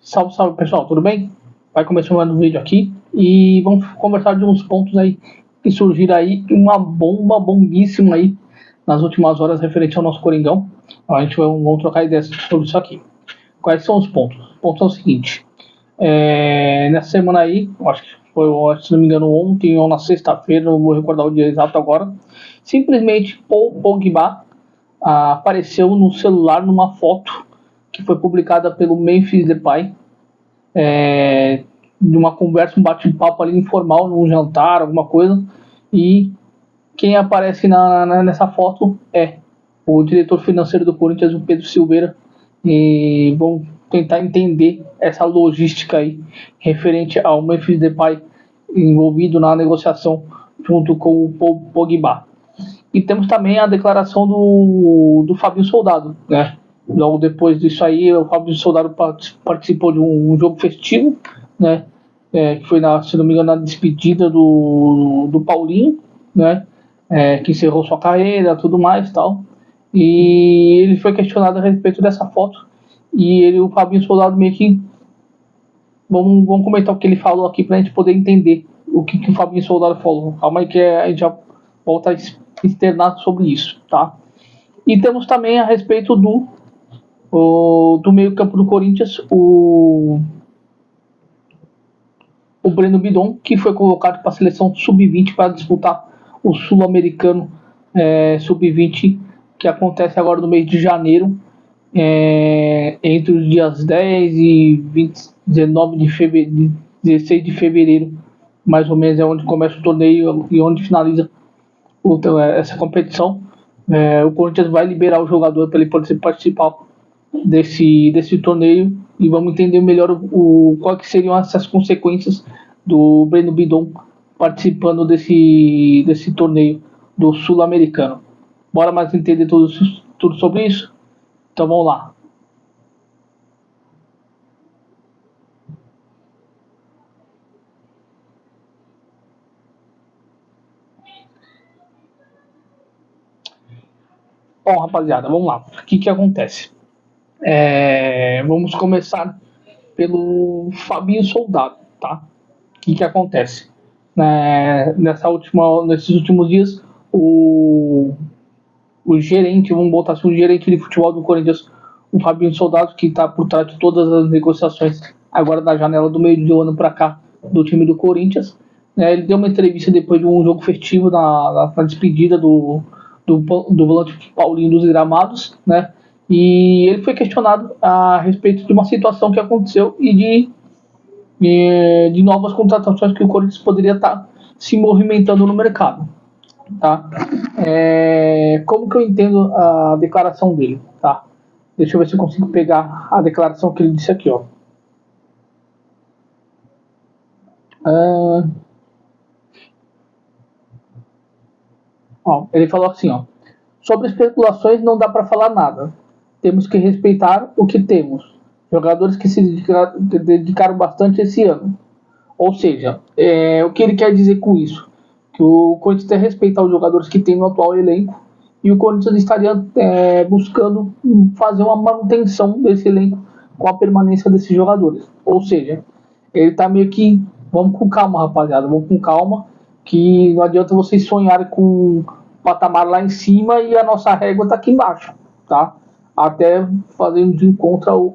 Salve, salve pessoal, tudo bem? Vai começar mais um vídeo aqui e vamos conversar de uns pontos aí que surgiram aí, uma bomba bombíssima aí nas últimas horas referente ao nosso Coringão. A gente vamos trocar ideias sobre isso aqui. Quais são os pontos? Os pontos são o seguinte: nessa semana aí, acho que foi, se não me engano, ontem ou na sexta-feira, não vou recordar o dia exato agora, simplesmente Paul Pogba apareceu no celular numa foto que foi publicada pelo Memphis Depay, de uma conversa, um bate-papo ali informal, num jantar, alguma coisa, e quem aparece nessa foto é o diretor financeiro do Corinthians, o Pedro Silveira, e vão tentar entender essa logística aí referente ao Memphis Depay envolvido na negociação junto com o Pogba. E temos também a declaração do Fabinho Soldado, né? Logo depois disso aí, o Fabinho Soldado participou de um jogo festivo, né? Que foi, se não me engano, na despedida do Paulinho, né? Que encerrou sua carreira, tudo mais, tal. E ele foi questionado a respeito dessa foto. E o Fabinho Soldado meio que... Vamos comentar o que ele falou aqui pra gente poder entender o que o Fabinho Soldado falou. Calma aí que a gente já volta a externar sobre isso, tá? E temos também a respeito do meio campo do Corinthians, o Breno Bidon, que foi convocado para a seleção sub-20 para disputar o Sul-Americano sub-20, que acontece agora no mês de janeiro, entre os dias 10 e 19 de fevereiro, 16 de fevereiro, mais ou menos, é onde começa o torneio e onde finaliza essa competição. O Corinthians vai liberar o jogador para ele poder participar desse torneio, e vamos entender melhor quais seriam essas consequências do Breno Bidon participando desse torneio do Sul-Americano. Bora mais entender tudo sobre isso? Então vamos lá. Bom, rapaziada, vamos lá. O que acontece? Vamos começar pelo Fabinho Soldado, tá? O que acontece? Nesses últimos dias, o gerente, vamos botar assim, o gerente de futebol do Corinthians, o Fabinho Soldado, que está por trás de todas as negociações agora da janela do meio do ano para cá do time do Corinthians, ele deu uma entrevista depois de um jogo festivo na despedida do volante Paulinho dos Gramados, né? E ele foi questionado a respeito de uma situação que aconteceu e de novas contratações que o Corinthians poderia estar se movimentando no mercado, tá? Como que eu entendo a declaração dele, tá? Deixa eu ver se eu consigo pegar a declaração que ele disse aqui, ó. Ele falou assim, ó: sobre especulações não dá para falar nada. Temos que respeitar o que temos. Jogadores que se dedicaram bastante esse ano. Ou seja, o que ele quer dizer com isso? Que o Corinthians tem que respeitar os jogadores que tem no atual elenco, e o Corinthians estaria buscando fazer uma manutenção desse elenco com a permanência desses jogadores. Ou seja, ele está meio que... Vamos com calma, rapaziada. Vamos com calma, que não adianta vocês sonharem com um patamar lá em cima e a nossa régua está aqui embaixo, tá? Até fazendo de encontro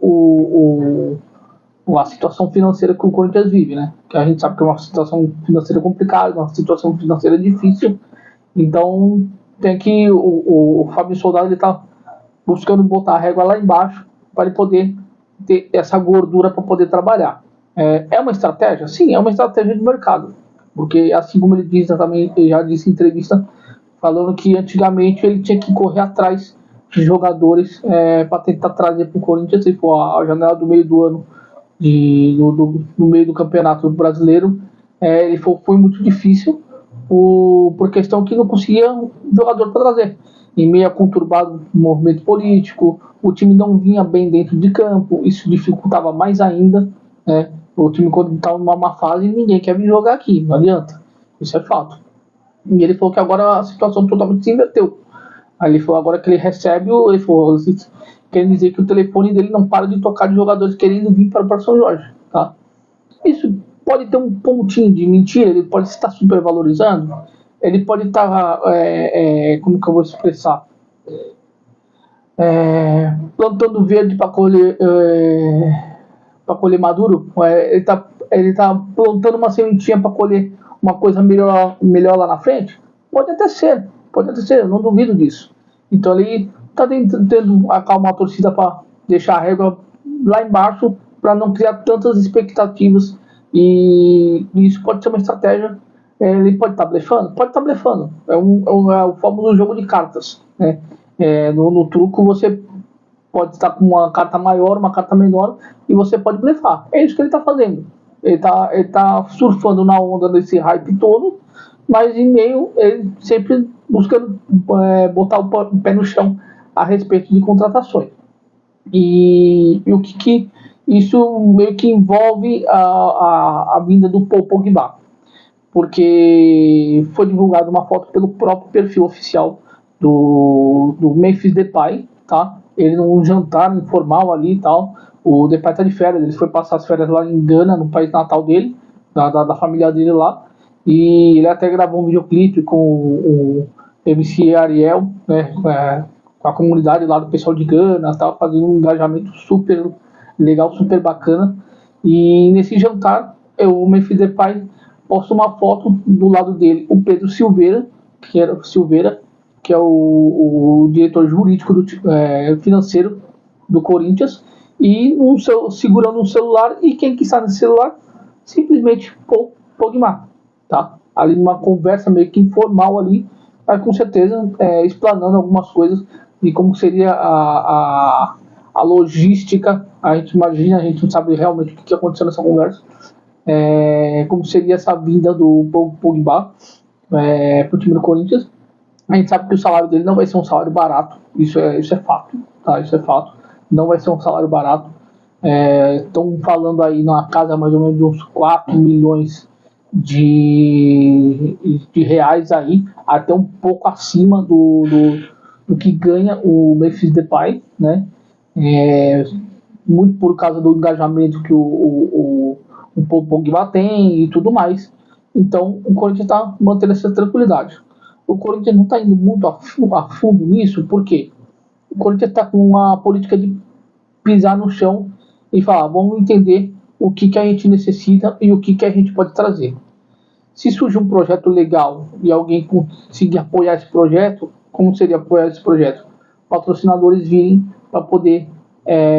a situação financeira que o Corinthians vive, né? Que a gente sabe que é uma situação financeira complicada, uma situação financeira difícil. Então tem que o Fábio Soldado, ele tá buscando botar a régua lá embaixo para ele poder ter essa gordura para poder trabalhar. É uma estratégia? Sim, é uma estratégia de mercado, porque assim como ele diz também, ele já disse em entrevista, falando que antigamente ele tinha que correr atrás de jogadores para tentar trazer para o Corinthians, se for a janela do meio do ano, no meio do campeonato brasileiro, ele foi muito difícil, por questão que não conseguia jogador para trazer. Em meio a conturbado movimento político, o time não vinha bem dentro de campo, isso dificultava mais ainda, né? O time, quando está numa má fase, ninguém quer vir jogar aqui, não adianta, isso é fato. E ele falou que agora a situação totalmente se inverteu. Aí ele falou agora que ele recebe, ele falou quer dizer que o telefone dele não para de tocar de jogadores querendo vir para o São Jorge, tá? Isso pode ter um pontinho de mentira, ele pode estar supervalorizando, ele pode estar, como que eu vou expressar? Plantando verde para colher maduro. Ele tá plantando uma sementinha para colher uma coisa melhor lá na frente. Pode até ser, eu não duvido disso. Então ele está tentando acalmar a torcida para deixar a régua lá embaixo, para não criar tantas expectativas, e isso pode ser uma estratégia. Ele pode estar blefando, é o famoso jogo de cartas, né? No truco você pode estar com uma carta maior, uma carta menor, e você pode blefar. É isso que ele está fazendo. Ele tá surfando na onda desse hype todo, mas em meio ele sempre buscando botar o pé no chão a respeito de contratações. E o que isso meio que envolve a vinda do Paul Pogba, porque foi divulgada uma foto pelo próprio perfil oficial do Memphis Depay, tá? Ele num jantar informal ali e tal. O Depay tá de férias, ele foi passar as férias lá em Gana, no país natal dele, da família dele lá, e ele até gravou um videoclipe com o MC Ariel, né, com a comunidade lá do pessoal de Gana, tal, fazendo um engajamento super legal, super bacana. E nesse jantar, o Memphis Depay posta uma foto do lado dele, o Pedro Silveira, que é o diretor jurídico financeiro do Corinthians, e segurando um celular, e quem que está nesse celular? Simplesmente Pogba, tá? Ali numa conversa meio que informal ali, mas com certeza explanando algumas coisas de como seria a logística. A gente imagina, a gente não sabe realmente o que aconteceu nessa conversa, como seria essa vinda do Pogba para o time do Corinthians. A gente sabe que o salário dele não vai ser um salário barato, isso é fato, tá? Isso é fato, não vai ser um salário barato. Estão falando aí na casa mais ou menos de uns 4 milhões de reais aí, até um pouco acima do que ganha o Memphis Depay, né? Muito por causa do engajamento que o Pogba tem e tudo mais. Então o Corinthians está mantendo essa tranquilidade. O Corinthians não está indo muito a fundo nisso, porque o Corinthians está com uma política de pisar no chão e falar: vamos entender o que a gente necessita e o que a gente pode trazer. Se surge um projeto legal e alguém conseguir apoiar esse projeto, como seria apoiar esse projeto? Patrocinadores virem para poder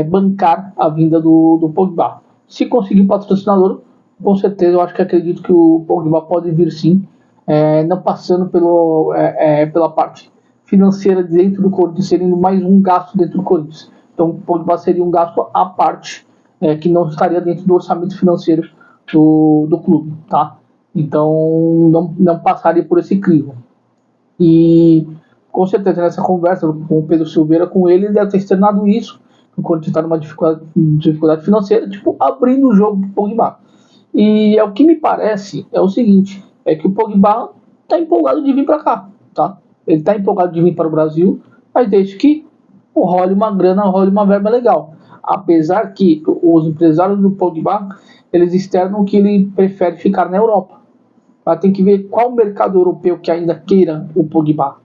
bancar a vinda do Pogba. Se conseguir patrocinador, com certeza eu acredito que o Pogba pode vir sim, não passando pela parte financeira dentro do Corinthians, seria mais um gasto dentro do Corinthians. Então o Pogba seria um gasto à parte, que não estaria dentro do orçamento financeiro do clube, tá? Então não passaria por esse crivo. E com certeza nessa conversa com o Pedro Silveira, com ele deve ter externado isso. O Corinthians está numa dificuldade financeira, tipo, abrindo o jogo do Pogba. E o que me parece é o seguinte, que o Pogba está empolgado de vir para cá, tá? Ele está empolgado de vir para o Brasil, mas desde que role uma grana, role uma verba legal. Apesar que os empresários do Pogba, eles externam que ele prefere ficar na Europa. Mas tem que ver qual mercado europeu que ainda queira o Pogba.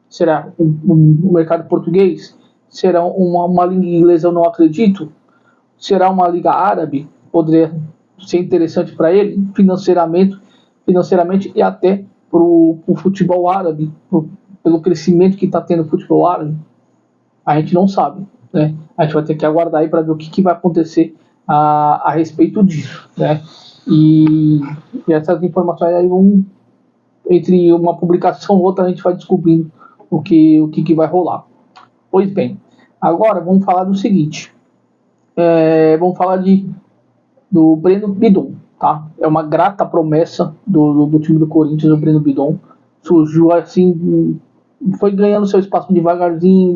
Será um mercado português? Será uma língua inglesa? Eu não acredito. Será uma liga árabe? Poderia ser interessante para ele financeiramente e até para o futebol árabe, pelo crescimento que está tendo o futebol árabe. A gente não sabe, né? A gente vai ter que aguardar aí para ver o que vai acontecer a respeito disso, né? E essas informações aí vão, entre uma publicação e outra, a gente vai descobrindo o que vai rolar. Pois bem, agora vamos falar do seguinte. Vamos falar do Breno Bidon, tá? É uma grata promessa do time do Corinthians, o Breno Bidon. Surgiu assim, foi ganhando seu espaço devagarzinho,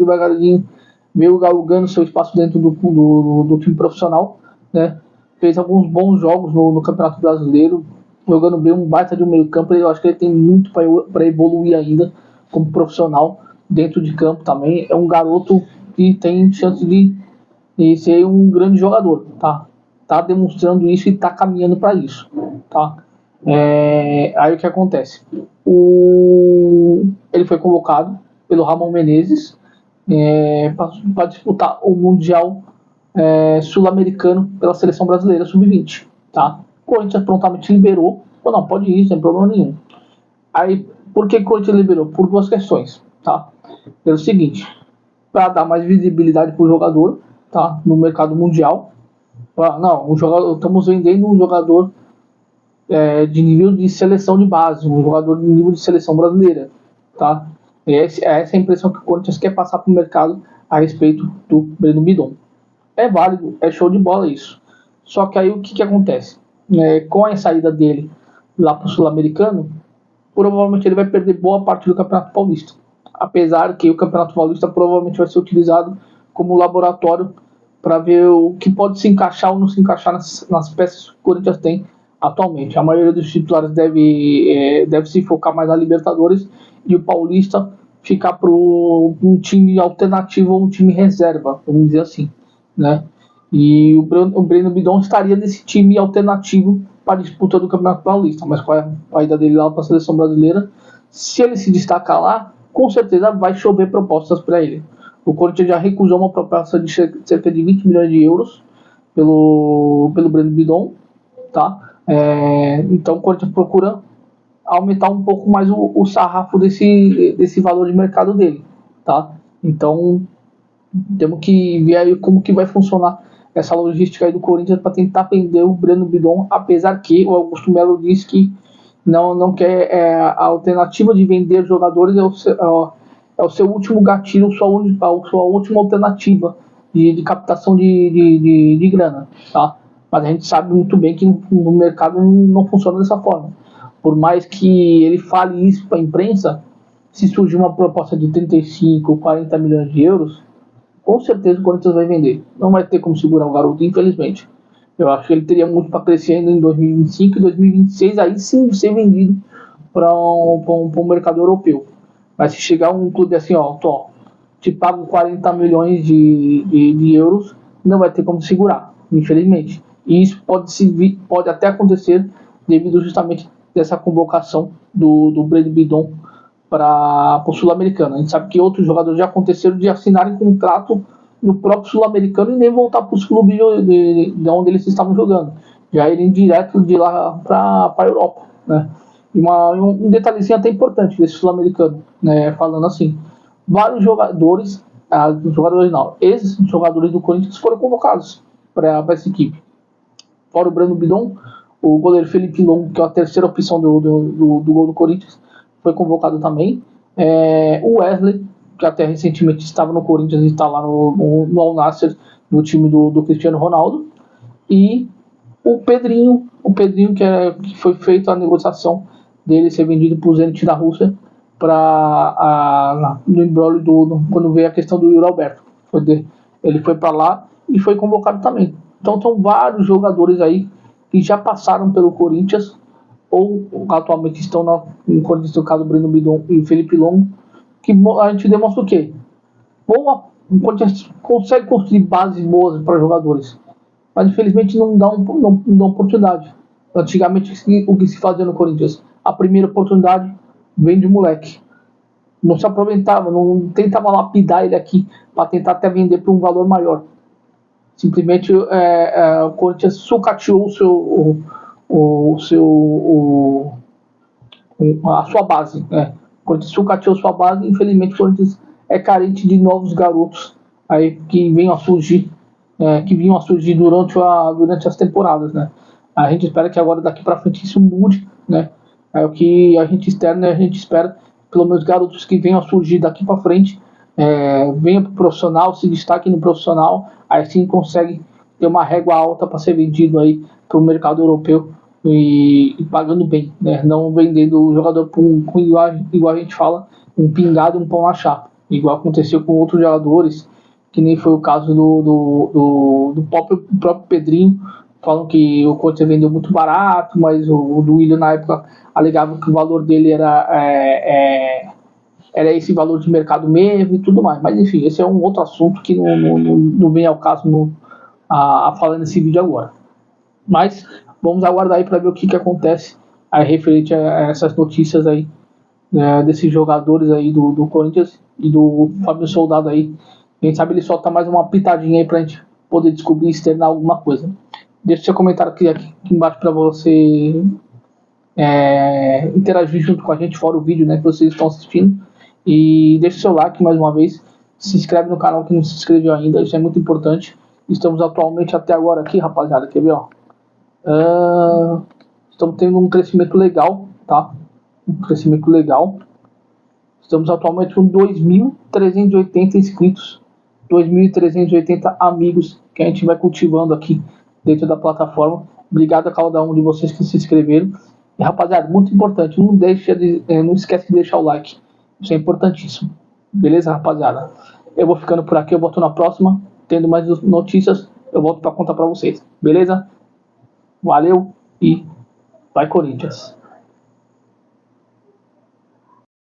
veio galgando seu espaço dentro do time profissional, né? Fez alguns bons jogos no Campeonato Brasileiro, jogando bem, um baita de um meio campo. Eu acho que ele tem muito para evoluir ainda como profissional dentro de campo também. É um garoto tem chance de ser um grande jogador, tá? Tá demonstrando isso e tá caminhando para isso, tá? Aí o que acontece? Ele foi convocado pelo Ramon Menezes para disputar o Mundial Sul-Americano pela Seleção Brasileira Sub-20, tá? O Corinthians prontamente liberou, não, pode ir, sem problema nenhum. Aí, por que o Corinthians liberou? Por duas questões, tá? Pelo seguinte, para dar mais visibilidade para o jogador, tá? No mercado mundial. Estamos vendendo um jogador de nível de seleção de base, um jogador de nível de seleção brasileira, tá? Essa é a impressão que o Corinthians quer passar para o mercado a respeito do Breno Bidon. É válido, é show de bola isso. Só que aí o que acontece? Com a saída dele lá para o Sul-Americano, provavelmente ele vai perder boa parte do Campeonato Paulista. Apesar que o Campeonato Paulista provavelmente vai ser utilizado como laboratório para ver o que pode se encaixar ou não se encaixar nas peças que o Corinthians tem atualmente. A maioria dos titulares deve se focar mais na Libertadores e o Paulista ficar para um time alternativo ou um time reserva, vamos dizer assim, né? E o Breno Bidon estaria nesse time alternativo para a disputa do Campeonato Paulista, mas com a ida dele lá para a Seleção Brasileira, se ele se destacar lá, com certeza vai chover propostas para ele. O Corinthians já recusou uma proposta de cerca de 20 milhões de euros pelo Breno Bidon, tá? Então o Corinthians procura aumentar um pouco mais o sarrafo desse valor de mercado dele, tá? Então temos que ver aí como que vai funcionar essa logística aí do Corinthians para tentar vender o Breno Bidon, apesar que o Augusto Melo disse que não quer a alternativa de vender jogadores é o seu último gatilho, sua última alternativa de captação de grana, tá? Mas a gente sabe muito bem que no mercado não funciona dessa forma. Por mais que ele fale isso para a imprensa, se surgir uma proposta de 35 ou 40 milhões de euros, com certeza o Corinthians vai vender. Não vai ter como segurar o garoto, infelizmente. Eu acho que ele teria muito para crescer ainda em 2025 e 2026, aí sim ser vendido para um mercado europeu. Mas se chegar um clube assim, te pago 40 milhões de euros, não vai ter como segurar, infelizmente. E isso pode até acontecer devido justamente dessa convocação do Breno Bidon para o Sul-Americano. A gente sabe que outros jogadores já aconteceram de assinarem contrato no próprio Sul-Americano e nem voltar para os clubes de onde eles estavam jogando. Já irem direto de lá para a Europa, né? E um detalhezinho até importante desse Sul-Americano, né? Falando assim, vários jogadores, ex-jogadores do Corinthians foram convocados para essa equipe. Fora o Breno Bidon, o goleiro Felipe Longo, que é a terceira opção do gol do Corinthians, foi convocado também. O Wesley, que até recentemente estava no Corinthians e está lá no Al Nassr, no time do Cristiano Ronaldo. E o Pedrinho que foi feita a negociação dele ser vendido para o Zenit da Rússia no embrólio quando veio a questão do Yuri Alberto. Ele foi para lá e foi convocado também. Então são vários jogadores aí que já passaram pelo Corinthians ou atualmente estão no Corinthians, no caso do Breno Bidon e Felipe Longo, que a gente demonstra o quê? O Corinthians consegue construir bases boas para jogadores, mas infelizmente não dá oportunidade. Antigamente o que se fazia no Corinthians? A primeira oportunidade vem de moleque. Não se aproveitava, não tentava lapidar ele aqui para tentar até vender por um valor maior. Simplesmente o Corinthians sucateou a sua base, né? O Corinthians sucateou sua base. Infelizmente o Corinthians é carente de novos garotos aí que vinham a surgir durante as temporadas, né? A gente espera que agora daqui para frente isso mude, né? É o que a gente espera, pelo menos garotos que venham a surgir daqui para frente venham para o profissional, se destaquem no profissional, aí sim consegue ter uma régua alta para ser vendido aí para o mercado europeu e pagando bem, né? Não vendendo o jogador igual a gente fala, um pingado e um pão na chapa, igual aconteceu com outros jogadores, que nem foi o caso do próprio Pedrinho. Falam que o Corinthians vendeu muito barato, mas o do Willian na época alegava que o valor dele era esse valor de mercado mesmo e tudo mais. Mas enfim, esse é um outro assunto que não vem ao caso a falar nesse vídeo agora. Mas vamos aguardar aí para ver o que acontece aí referente a essas notícias aí, desses jogadores aí do Corinthians e do Fábio Soldado aí. Quem sabe ele solta mais uma pitadinha aí pra gente poder descobrir e externar alguma coisa. Deixa seu comentário aqui embaixo para você interagir junto com a gente, fora o vídeo, né, que vocês estão assistindo. E deixa seu like mais uma vez. Se inscreve no canal que não se inscreveu ainda, isso é muito importante. Estamos atualmente até agora aqui, rapaziada, quer ver, ó? Estamos tendo um crescimento legal, tá? Um crescimento legal. Estamos atualmente com 2.380 inscritos, 2.380 amigos que a gente vai cultivando aqui dentro da plataforma. Obrigado a cada um de vocês que se inscreveram. E rapaziada, muito importante, não esquece de deixar o like. Isso é importantíssimo. Beleza, rapaziada? Eu vou ficando por aqui, eu volto na próxima. Tendo mais notícias, eu volto para contar para vocês. Beleza? Valeu e vai Corinthians!